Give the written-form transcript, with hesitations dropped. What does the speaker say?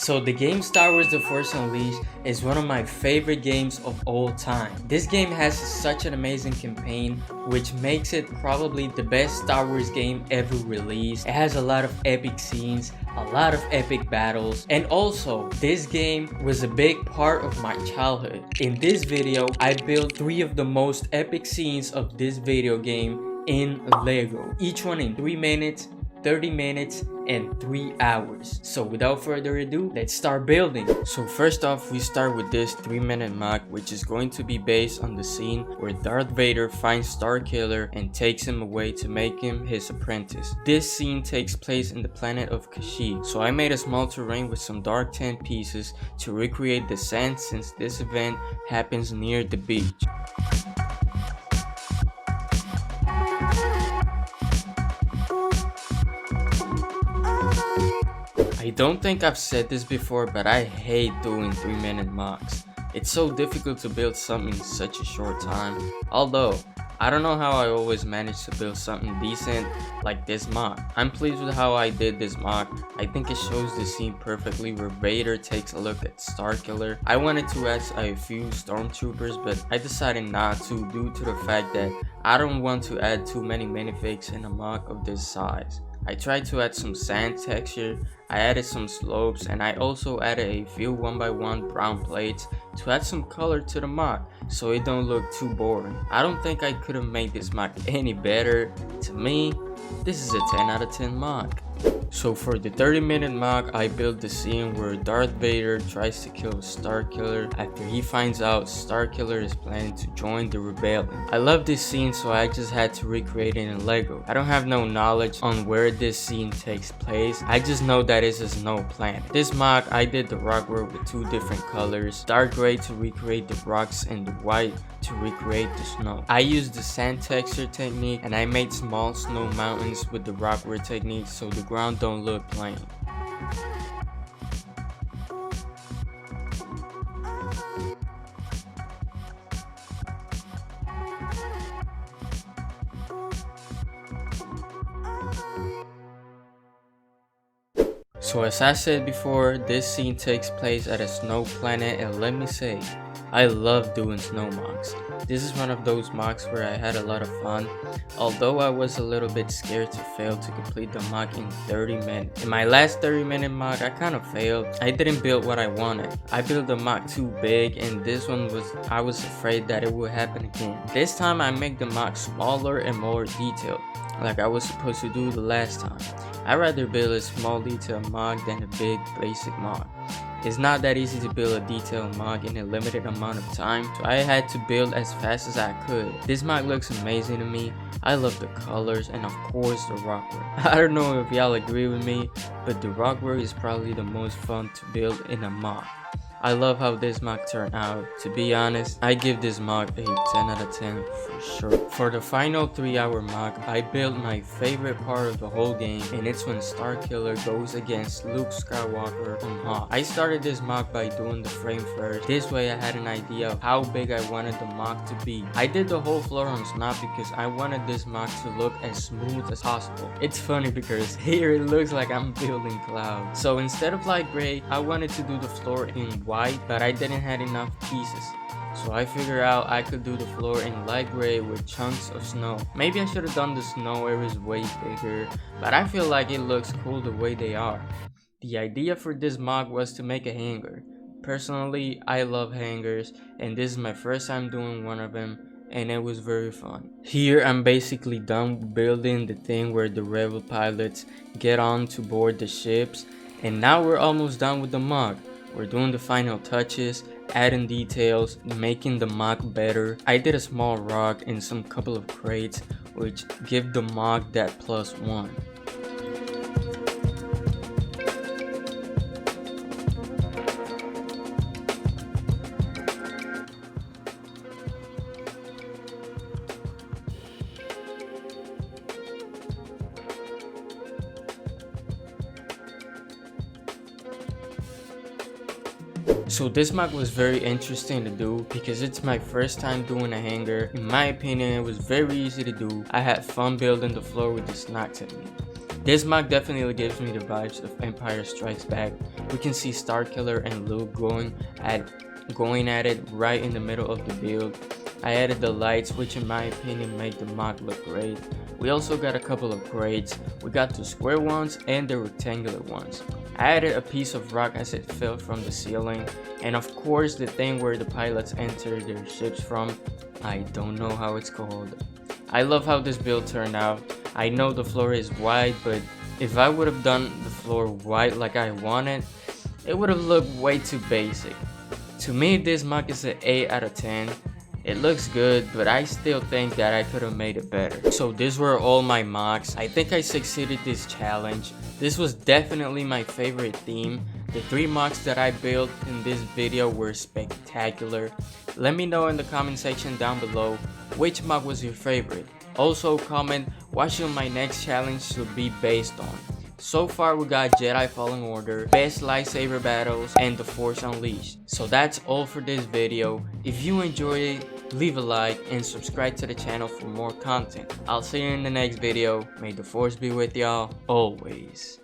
So the game Star Wars The Force Unleashed is one of my favorite games of all time. This game has such an amazing campaign, which makes it probably the best Star Wars game ever released. It has a lot of epic scenes, a lot of epic battles, and also this game was a big part of my childhood. In this video, I built 3 of the most epic scenes of this video game in Lego, each one in 3 minutes, 30 minutes, and 3 hours. So without further ado, let's start building. So first off, we start with this 3-minute mock, which is going to be based on the scene where Darth Vader finds Starkiller and takes him away to make him his apprentice. This scene takes place in the planet of Kashyyyk. So I made a small terrain with some dark tan pieces to recreate the sand, since this event happens near the beach. I don't think I've said this before, but I hate doing 3-minute mocks. It's so difficult to build something in such a short time. Although, I don't know how I always manage to build something decent like this mock. I'm pleased with how I did this mock. I think it shows the scene perfectly where Vader takes a look at Starkiller. I wanted to add a few stormtroopers, but I decided not to due to the fact that I don't want to add too many minifigs in a mock of this size. I tried to add some sand texture, I added some slopes, and I also added a few 1x1 brown plates to add some color to the mock so it don't look too boring. I don't think I could have made this mock any better. To me, this is a 10 out of 10 mock. So for the 30-minute mock, I built the scene where Darth Vader tries to kill Starkiller after he finds out Starkiller is planning to join the rebellion. I love this scene, so I just had to recreate it in Lego. I don't have no knowledge on where this scene takes place. I just know that it's a snow planet. This mock, I did the rock work with 2 different colors, dark gray to recreate the rocks and the white to recreate the snow. I used the sand texture technique, and I made small snow mountains with the rock work technique so the ground don't look plain. So as I said before, this scene takes place at a snow planet, and let me say, I love doing snow mocks. This is one of those mocks where I had a lot of fun, although I was a little bit scared to fail to complete the mock in 30 minutes. In my last 30-minute mock, I kind of failed. I didn't build what I wanted. I built the mock too big, and this one I was afraid that it would happen again. This time I make the mock smaller and more detailed, like I was supposed to do the last time. I'd rather build a small detailed mock than a big basic mock. It's not that easy to build a detailed mock in a limited amount of time, so I had to build as fast as I could. This mock looks amazing to me. I love the colors and of course the rock work. I don't know if y'all agree with me, but the rock work is probably the most fun to build in a mock. I love how this mock turned out. To be honest, I give this mock a 10 out of 10 for sure. For the final 3-hour mock, I built my favorite part of the whole game, and it's when Starkiller goes against Luke Skywalker on Hoth. I started this mock by doing the frame first. This way I had an idea of how big I wanted the mock to be. I did the whole floor on snap because I wanted this mock to look as smooth as possible. It's funny because here it looks like I'm building clouds. So instead of light gray, I wanted to do the floor in white, but I didn't have enough pieces. So I figured out I could do the floor in light gray with chunks of snow. Maybe I should have done the snow areas way bigger, but I feel like it looks cool the way they are. The idea for this mock was to make a hanger. Personally, I love hangers, and this is my first time doing one of them, and it was very fun. Here I'm basically done building the thing where the rebel pilots get on to board the ships, and now we're almost done with the mock. We're doing the final touches, adding details, making the mock better. I did a small rock and some couple of crates, which give the mock that +1. So this mock was very interesting to do because it's my first time doing a hanger. In my opinion, it was very easy to do. I had fun building the floor with the snap technique. This mod definitely gives me the vibes of Empire Strikes Back. We can see Starkiller and Luke going at it right in the middle of the build. I added the lights, which in my opinion make the mod look great. We also got a couple of grades. We got the square ones and the rectangular ones. I added a piece of rock as it fell from the ceiling, and of course the thing where the pilots enter their ships from. I don't know how it's called. I love how this build turned out. I know the floor is white, but if I would have done the floor white like I wanted, it would have looked way too basic. To me, this mod is an 8 out of 10. It looks good, but I still think that I could have made it better. So these were all my mocks. I think I succeeded this challenge. This was definitely my favorite theme. The 3 mocks that I built in this video were spectacular. Let me know in the comment section down below which mock was your favorite. Also comment what should my next challenge should be based on. So far we got Jedi Fallen Order, best lightsaber battles, and the Force Unleashed. So that's all for this video. If you enjoyed it, leave a like and subscribe to the channel for more content. I'll see you in the next video. May the Force be with y'all always.